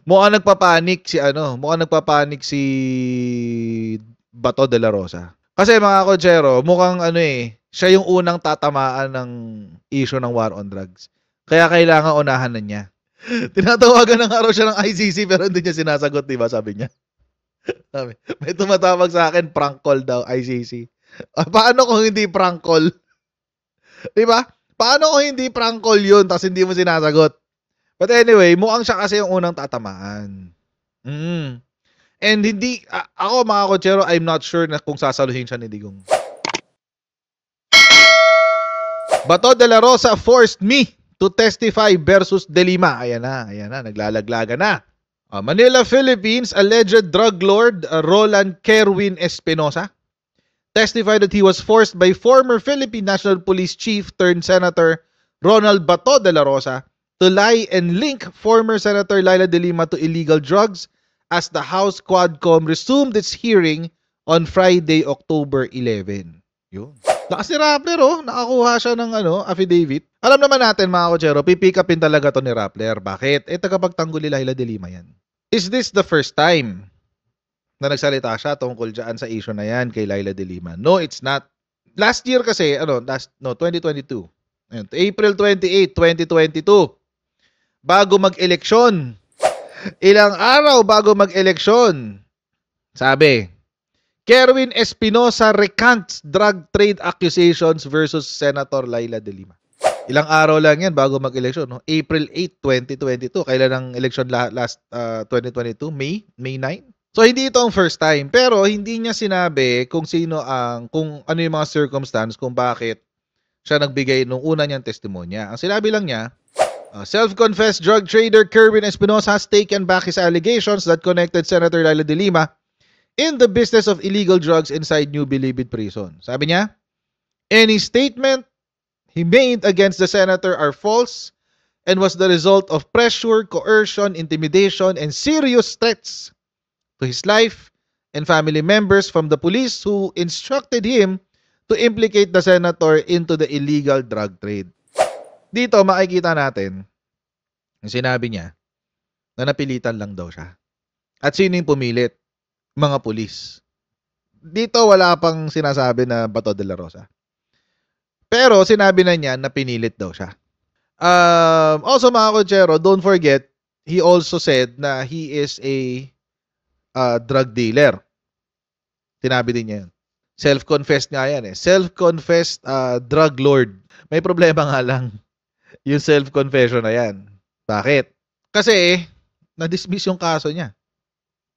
Mukhang nagpapanik si mukhang nagpapanik si Bato de la Rosa. Kasi mga kotsero, mukhang siya yung unang tatamaan ng issue ng war on drugs. Kaya kailangan unahan na niya. Tinatawagan na nga raw siya ng ICC pero hindi niya sinasagot, di ba? Sabi niya. Sabi, may tumatawag sa akin, prank call daw, ICC. Paano kung hindi prank call? Di ba? Paano kung hindi prank call yun tapos hindi mo sinasagot? But anyway, mukhang siya kasi yung unang tatamaan. And hindi, ako mga kotsero, I'm not sure na kung sasaluhin siya ni Digong. Bato de la Rosa forced me to testify versus De Lima. Ayan na, naglalaglaga na. Manila, Philippines, alleged drug lord Roland Kerwin Espinosa testified that he was forced by former Philippine National Police Chief turned Senator Ronald Bato de la Rosa to lie and link former Senator Laila de Lima to illegal drugs as the House Quadcom resumed its hearing on Friday, October 11. Yun. Lakas ni Rappler, nakakuha siya ng affidavit. Alam naman natin mga kotsero, pipick upin talaga to ni Rappler. Bakit? Tagapagtanggol ni Laila de Lima yan. Is this the first time na nagsalita siya tungkol dyan sa issue na yan kay Laila de Lima? No, it's not. Last year kasi, 2022. April 28, 2022. Bago mag-eleksyon. Ilang araw bago mag-eleksyon. Sabi, Kerwin Espinosa recants drug trade accusations versus Senator Laila de Lima. Ilang araw lang yan bago mag-eleksyon. No? April 8, 2022. Kailan ang eleksyon last 2022? May 9? So, hindi ito ang first time. Pero, hindi niya sinabi kung ano yung mga circumstance kung bakit siya nagbigay nung una niyang testimonya. Ang sinabi lang niya, self-confessed drug trader Kerwin Espinosa has taken back his allegations that connected Senator Laila de Lima in the business of illegal drugs inside New Bilibid Prison. Sabi niya, any statement he made against the senator are false and was the result of pressure, coercion, intimidation, and serious threats to his life and family members from the police who instructed him to implicate the senator into the illegal drug trade. Dito makikita natin yung sinabi niya na napilitan lang daw siya. At sino yung pumilit? Mga pulis. Dito wala pang sinasabi na Bato de la Rosa. Pero sinabi na niya na pinilit daw siya. Also mga kotsero, don't forget, he also said na he is a drug dealer. Sinabi din niya yun. Self-confessed nga yan eh. Self-confessed drug lord. May problema nga lang yung self-confession na yan. Bakit? Kasi na-dismiss yung kaso niya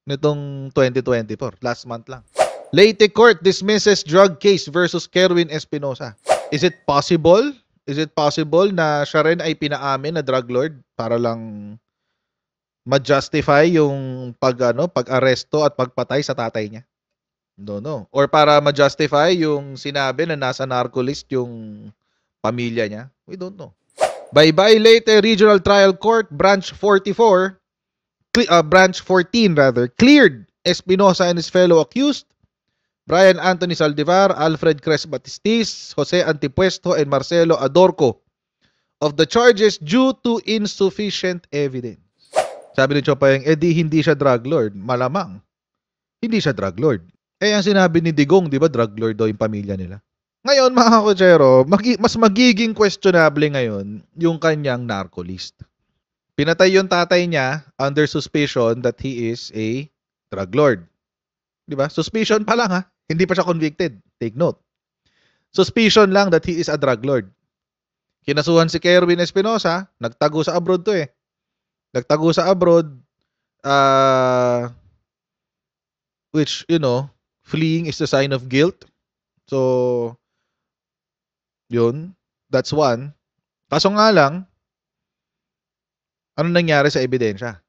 nitong 2024. Last month lang. Leyte Court dismisses drug case versus Kerwin Espinosa. Is it possible? Is it possible na siya rin ay pinaamin na drug lord para lang ma-justify yung pag-aresto at pagpatay sa tatay niya? No. Or para ma-justify yung sinabi na nasa narcolist yung pamilya niya? We don't know. Bye-bye Leyte Regional Trial Court Branch 14 cleared Espinosa and his fellow accused Brian Anthony Saldivar, Alfred Cres Batistis, Jose Antipuesto, and Marcelo Adorco of the charges due to insufficient evidence. Sabi ni Chopayang, di hindi siya drug lord. Malamang, hindi siya drug lord. Ang sinabi ni Digong, di ba, drug lord daw yung pamilya nila. Ngayon, mga kotsero, mas magiging questionable ngayon yung kanyang narcolist. Pinatay yung tatay niya under suspicion that he is a drug lord. Di ba? Suspicion pa lang ha. Hindi pa siya convicted. Take note. Suspicion lang that he is a drug lord. Kinasuhan si Kerwin Espinosa. Nagtago sa abroad to eh. Nagtago sa abroad. Which, fleeing is a sign of guilt. So, yun. That's one. Kaso nga lang, ano nangyari sa ebidensya?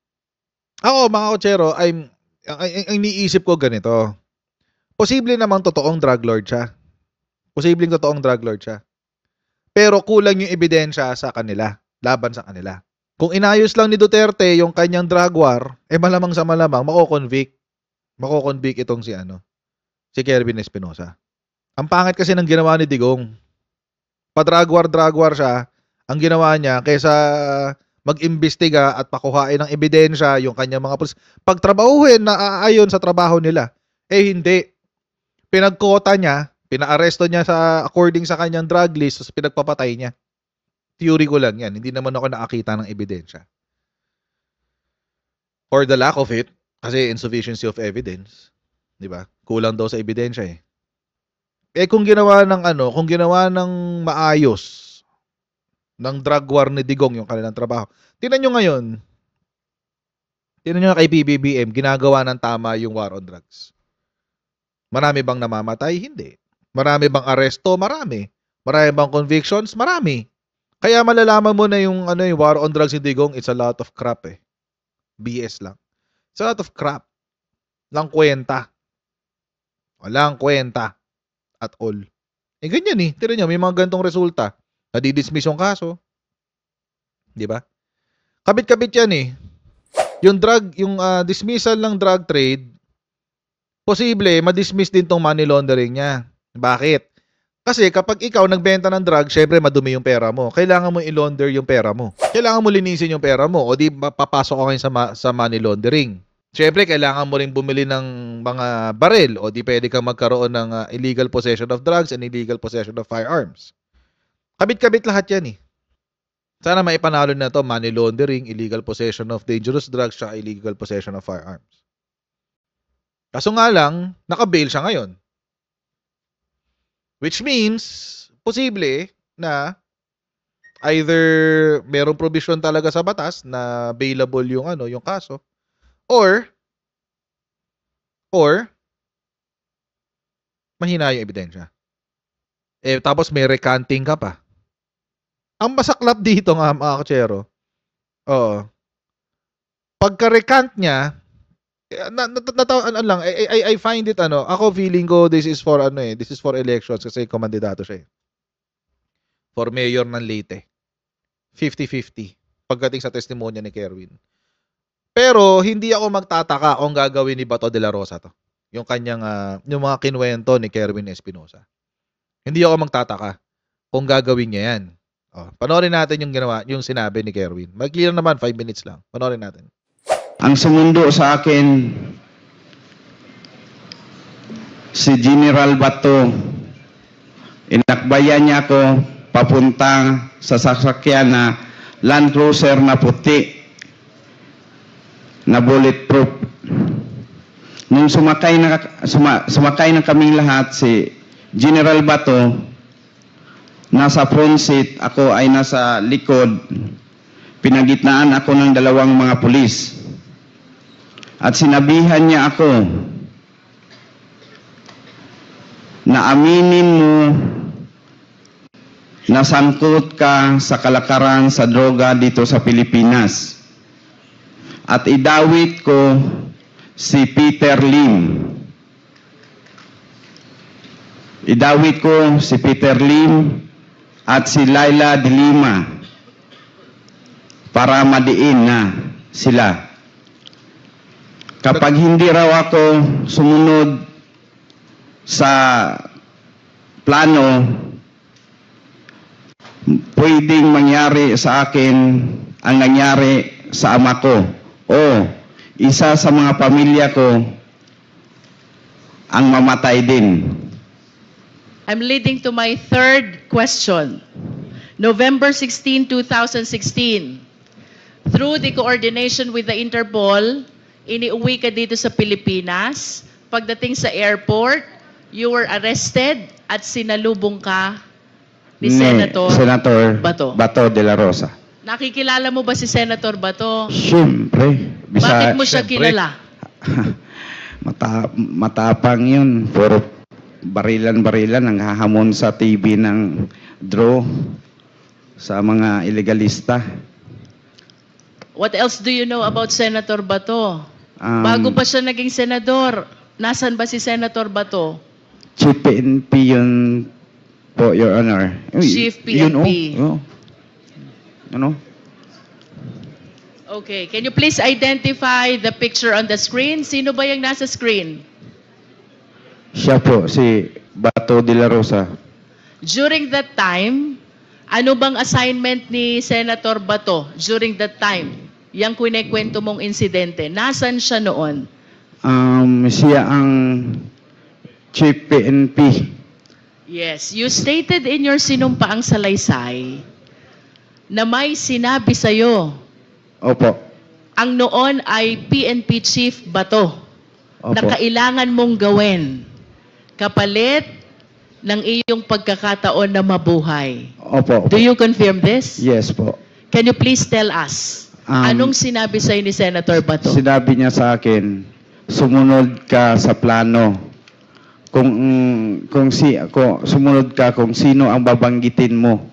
Ako, mga kotsero, ang iniisip ko ganito. Posible namang totoong drug lord siya. Posibleng totoong drug lord siya. Pero kulang yung ebidensya sa kanila. Laban sa kanila. Kung inayos lang ni Duterte yung kanyang drug war, malamang sa malamang, mako-convict itong si Kerwin Espinosa. Ang pangit kasi ng ginawa ni Digong. Pa-drug war siya, ang ginawa niya, kaysa mag-imbestiga at pakuhain ng ebidensya yung kanyang mga pulis. Pagtrabahuhin na aayon sa trabaho nila. Hindi. Pinagkota niya, pinaaresto niya sa according sa kanyang drug list, tapos pinagpapatay niya. Theory ko lang yan. Hindi naman ako nakakita ng ebidensya. Or the lack of it, kasi insufficiency of evidence. Di ba? Kulang daw sa ebidensya eh. Kung ginawa ng maayos ng drug war ni Digong yung kanilang trabaho. Tingnan nyo ngayon. Tingnan nyo kay PBBM, ginagawa ng tama yung war on drugs. Marami bang namamatay? Hindi. Marami bang aresto? Marami. Marami bang convictions? Marami. Kaya malalaman mo na yung yung war on drugs ni Digong, it's a lot of crap eh. BS lang. It's a lot of crap. Walang kwenta. Walang kwenta. At all. Ganyan eh. Tira nyo, may mga gantong resulta. Nadidismiss yung kaso. Di ba? Kabit-kabit yan eh. Yung dismissal ng drug trade, posible, madismiss din tong money laundering niya. Bakit? Kasi kapag ikaw nagbenta ng drug, syempre madumi yung pera mo. Kailangan mo i-launder yung pera mo. Kailangan mo linisin yung pera mo o di papasok ka ngayon sa money laundering. Syempre, kailangan mo rin bumili ng mga baril o di pwede kang magkaroon ng illegal possession of drugs and illegal possession of firearms. Kabit-kabit lahat yan eh. Sana maipanalo na to, money laundering, illegal possession of dangerous drugs, at illegal possession of firearms. Kaso nga lang, naka-bail siya ngayon. Which means, posible na either merong provision talaga sa batas na bailable yung kaso, or mahina yung ebidensya. Tapos may recanting ka pa. Ang masaklap dito nga mga katsero, pagka-recant niya, I find it ako feeling ko this is for elections kasi kumandidato siya eh. For mayor ng Leyte. 50-50 pagdating sa testimonya ni Kerwin. Pero hindi ako magtataka kung gagawin ni Bato de la Rosa to. Yung kanyang yung mga kinuwento ni Kerwin Espinosa. Hindi ako magtataka kung gagawin niya 'yan. Panoorin natin yung sinabi ni Kerwin. Mag-clear naman, 5 minutes lang. Panoorin natin. Ang sumundo sa akin si General Bato. Inakbayan niya ako papunta sa sasakyan na Land Cruiser na puti na bulletproof. Nung sumakay na kaming lahat, si General Bato nasa front seat, ako ay nasa likod. Pinagitnaan ako ng dalawang mga pulis. At sinabihan niya ako na aminin mo na sangkot ka sa kalakaran sa droga dito sa Pilipinas. At idawit ko si Peter Lim. Idawit ko si Peter Lim at si Laila de Lima para madiin na sila. Kapag hindi raw ako sumunod sa plano, pwedeng mangyari sa akin ang nangyari sa ama ko o isa sa mga pamilya ko ang mamatay din. I'm leading to my third question. November 16, 2016, through the coordination with the Interpol, iniuwi ka dito sa Pilipinas. Pagdating sa airport, you were arrested at sinalubong ka ni Senator Bato de la Rosa. Nakikilala mo ba si Senator Bato? Siyempre. Bakit mo siya kilala? Matapang yun. Puro barilan-barilan ang hahamon sa TV ng draw sa mga illegalista. What else do you know about Senator Bato? Bago pa siya naging senador, nasan ba si Senator Bato? Chief PNP yun po, Your Honor. Chief PNP. Ano? Okay, can you please identify the picture on the screen? Sino ba yung nasa screen? Siya po, si Bato de la Rosa. During that time, Ano bang assignment ni Senator Bato during that time? Yang kwento mong insidente. Nasaan siya noon? Siya ang Chief PNP. Yes, you stated in your sinumpaang salaysay na may sinabi sa'yo Opo. ang noon ay PNP Chief Bato Opo. na kailangan mong gawin kapalit ng iyong pagkakataon na mabuhay. Opo. Do you confirm this? Yes po. Can you please tell us, anong sinabi sa'yo ni Senator Bato? Sinabi niya sa akin, sumunod ka sa plano. Kung sumunod ka kung sino ang babanggitin mo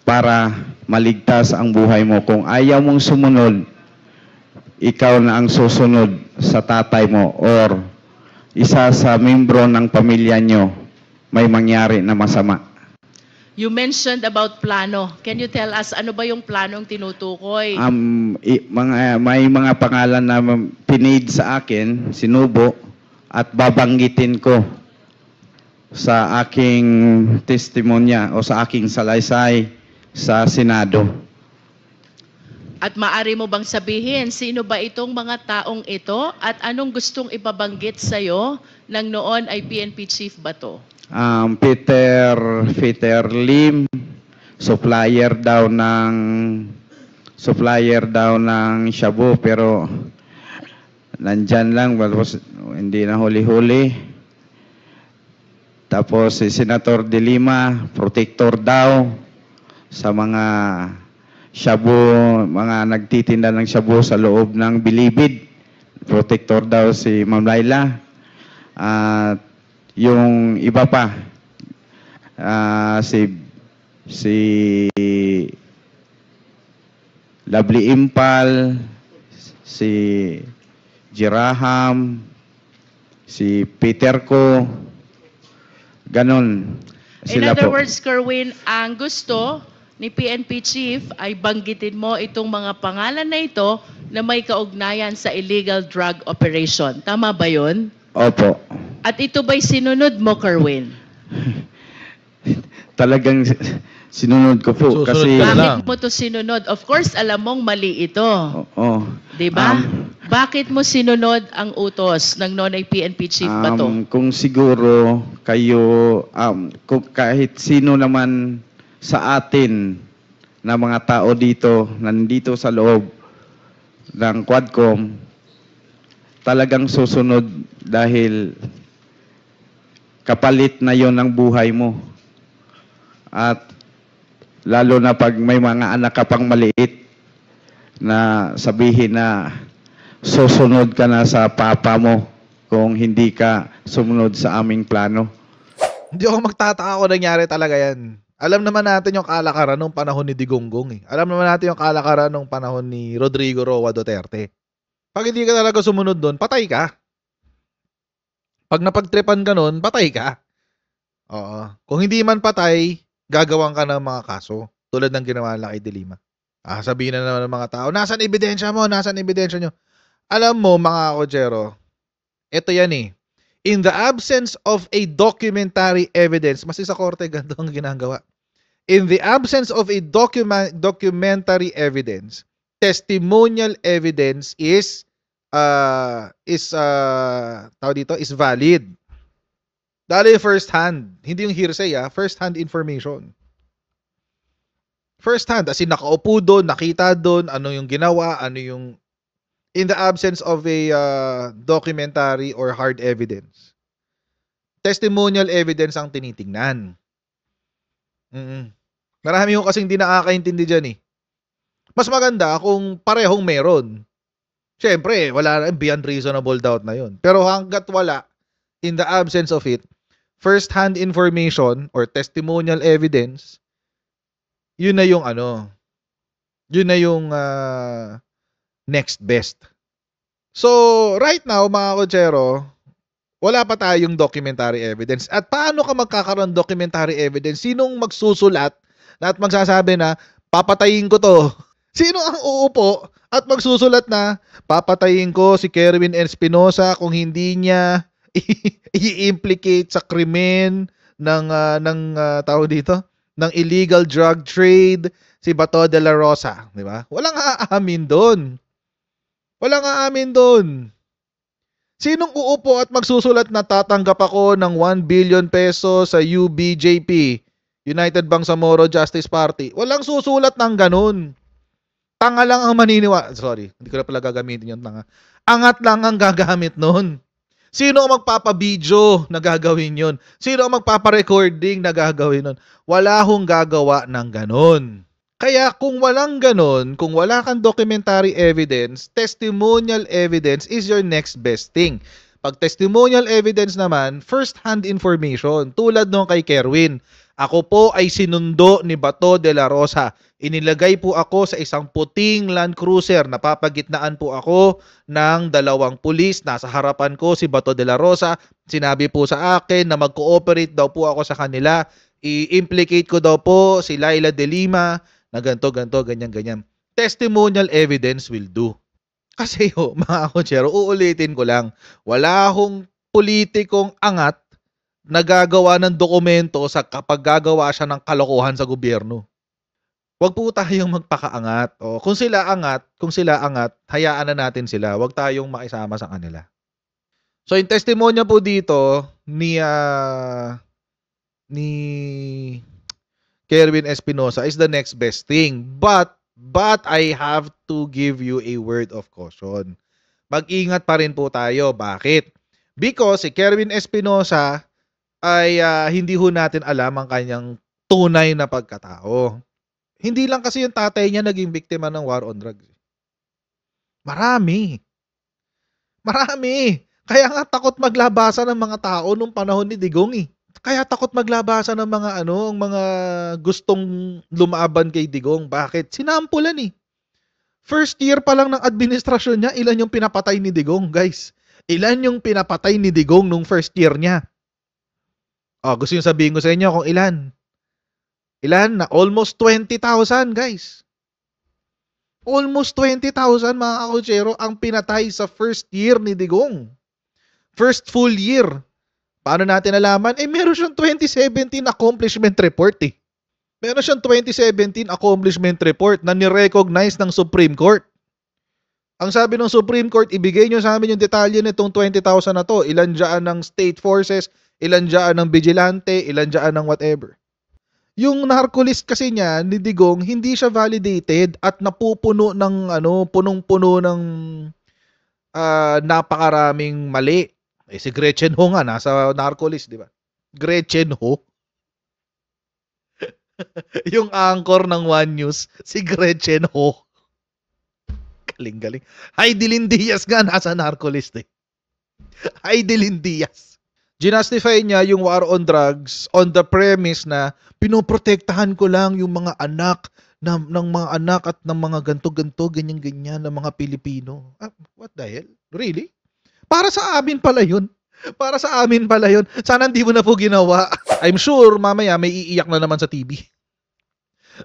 para maligtas ang buhay mo. Kung ayaw mong sumunod, ikaw na ang susunod sa tatay mo or isa sa membro ng pamilya nyo may mangyari na masama. You mentioned about plano. Can you tell us ano ba yung planong tinutukoy? May mga pangalan na pinid sa akin, sinubo, at babanggitin ko sa aking testimonya o sa aking salaysay sa Senado. At maari mo bang sabihin, sino ba itong mga taong ito at anong gustong ibabanggit sa'yo ng noon ay PNP Chief Bato? Peter Lim, supplier daw ng shabu, pero nandyan lang, hindi na huli-huli. Tapos si Senator De Lima, protector daw sa mga shabu, mga nagtitinda ng shabu sa loob ng Bilibid. Protector daw si Ma'am Laila. At yung iba pa, si Lovely Impal, si Jiraham, si Peter Ko, ganon. In other words, Kerwin, ang gusto ni PNP Chief ay banggitin mo itong mga pangalan na ito na may kaugnayan sa illegal drug operation. Tama ba yun? Opo. At ito ba'y sinunod mo, Kerwin? Talagang sinunod ko po. Susunod Kasi ka lang. Bakit mo to sinunod? Of course, alam mong mali ito. Oo. Diba? Bakit mo sinunod ang utos ng nonay PNP Chief Bato? Kung siguro kayo, kung kahit sino naman sa atin na mga tao dito, nandito sa loob ng Quadcom, talagang susunod dahil kapalit na yon ng buhay mo. At lalo na pag may mga anak ka pang maliit na sabihin na susunod ka na sa papa mo kung hindi ka sumunod sa aming plano. Hindi ako magtataka kung nangyari talaga yan. Alam naman natin yung kalakaran nung panahon ni Digonggong eh. Alam naman natin yung kalakaran nung panahon ni Rodrigo Roa Duterte. Pag hindi ka talaga sumunod doon, patay ka. Pag napagtripan ka nun, patay ka. Oo. Kung hindi man patay, gagawan ka ng mga kaso. Tulad ng ginawa nila kay De Lima. Sabihin na naman ng mga tao, nasan ebidensya mo? Nasan ebidensya nyo? Alam mo, mga kotsero, ito yan eh. In the absence of a documentary evidence, mas sa korte ganito ang ginagawa. In the absence of a documentary evidence, testimonial evidence is valid. Dahil first hand, hindi yung hearsay first hand information. First hand, as in nakaupo doon, nakita doon, ano yung ginawa, ano yung in the absence of a documentary or hard evidence. Testimonial evidence ang tinitingnan. Marami yung kasing hindi nakakaintindi dyan eh. Mas maganda kung parehong meron. Siyempre, wala na, beyond reasonable doubt na yun. Pero hanggat wala, in the absence of it, first-hand information or testimonial evidence, yun na yung yun na yung next best. So, right now, mga kotsero, wala pa tayong documentary evidence. At paano ka magkakaroon documentary evidence? Sinong magsusulat at magsasabi na, papatayin ko to? Sino ang uupo at magsusulat na, papatayin ko si Kerwin Espinosa kung hindi niya i-implicate sa krimen ng tao dito? ng illegal drug trade, si Bato de la Rosa, di ba? Walang aamin doon. Walang aamin doon. Sinong uupo at magsusulat na tatanggap ako ng 1 billion pesos sa UBJP, United Bangsamoro Justice Party? Walang susulat ng ganun. Tanga lang ang maniniwala. Sorry, hindi ko na pala gagamitin yung tanga. Angat lang ang gagamit nun. Sino ang magpapabidyo na gagawin yun? Sino ang magpaparecording na gagawin nun? Wala hong gagawa ng ganun. Kaya kung walang ganun, kung wala kang documentary evidence, testimonial evidence is your next best thing. Pag testimonial evidence naman, first-hand information. Tulad nung kay Kerwin. Ako po ay sinundo ni Bato de la Rosa. Inilagay po ako sa isang puting Land Cruiser. Napapagitnaan po ako ng 2 pulis. Nasa harapan ko si Bato de la Rosa. Sinabi po sa akin na mag-cooperate daw po ako sa kanila. I-implicate ko daw po si Laila de Lima na ganito, ganyan. Testimonial evidence will do. Kasi mga kotsero, uulitin ko lang, wala akong politikong angat na gagawa ng dokumento sa kapag gagawa siya ng kalokohan sa gobyerno. Huwag po tayong magpakaangat. O, kung sila angat, hayaan na natin sila. Huwag tayong makisama sa kanila. So, yung testimonya po dito ni Kerwin Espinosa is the next best thing. But I have to give you a word of caution. Mag-ingat pa rin po tayo. Bakit? Because si Kerwin Espinosa ay hindi ho natin alam ang kanyang tunay na pagkatao. Hindi lang kasi yung tatay niya naging biktima ng war on drugs. Marami. Kaya nga takot maglabasan ng mga tao nung panahon ni Digong eh. Kaya takot maglabasan ng mga ang mga gustong lumaban kay Digong. Bakit? Sinampulan eh. First year pa lang ng administrasyon niya, ilan yung pinapatay ni Digong, guys? Ilan yung pinapatay ni Digong nung first year niya? Gusto yung sabihin ko sa inyo kung ilan? Ilan na? Almost 20,000, guys. Almost 20,000 mga kakutsero ang pinatay sa first year ni Digong. First full year. Paano natin alaman? Meron siyang 2017 accomplishment report eh. Meron siyang 2017 accomplishment report na ni-recognize ng Supreme Court. Ang sabi ng Supreme Court, ibigay nyo sa amin yung detalye nitong 20,000 na to. Ilan dyan ng state forces, ilan dyan ng vigilante, ilan dyan ng whatever. Yung narco list kasi niya ni Digong, hindi siya validated at napupuno ng punong-puno ng napakaraming mali. Si Gretchen Ho nga nasa narco list, di ba? Gretchen Ho. Yung anchor ng One News, si Gretchen Ho. Galing. Heidelin Diaz nga nasa narco list eh. Heidelin Diaz. Ginastify niya yung war on drugs on the premise na pinoprotektahan ko lang yung mga anak ng mga anak at ng mga ganto-ganto, ganyan-ganyan ng mga Pilipino. What the hell? Really? Para sa amin pala yun. Sana hindi mo na po ginawa. I'm sure mamaya may iiyak na naman sa TV.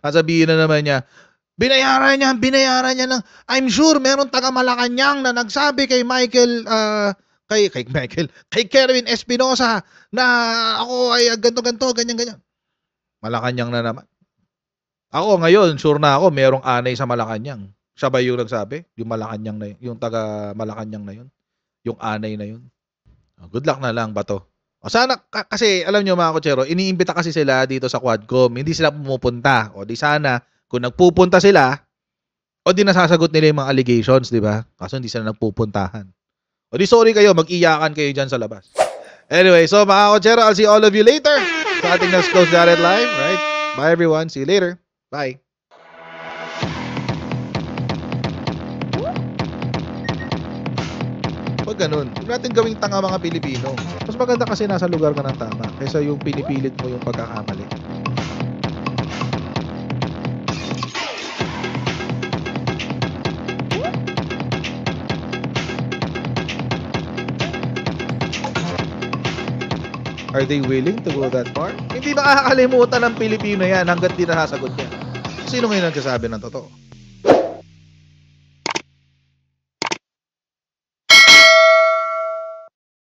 Sabihin na naman niya, binayaran niya ng, I'm sure meron taga Malacanang na nagsabi kay kay Kerwin Espinosa na ako ay ganto-ganto, ganyan-ganyan. Malacanang na naman. Ako ngayon, sure na ako, merong anay sa Malacanang. Siya ba yung nagsabi? Yung Malacanang na yun, yung taga Malacanang na yun. Yung anay na yun. Good luck na lang, Bato. Sana, kasi alam nyo mga kutsero, iniimbita kasi sila dito sa Quadcom. Hindi sila pumupunta. O di sana, kung nagpupunta sila, o di nasasagot nila yung mga allegations, di ba? Kaso hindi sila nagpupuntahan. O di sorry kayo, mag-iyakan kayo dyan sa labas. Anyway, so mga kutsero, I'll see all of you later sa ating Next Coast Jared Live. Right? Bye everyone. See you later. Bye. Pag ganun, huwag natin gawing tanga mga Pilipino. Mas maganda kasi nasa lugar ka ng tama kaysa yung pinipilit mo yung pagkakamali. Are they willing to go that far? Hindi makakalimutan ng Pilipino yan hanggat di nasasagot yan. Sino ngayon nagsasabi ng totoo?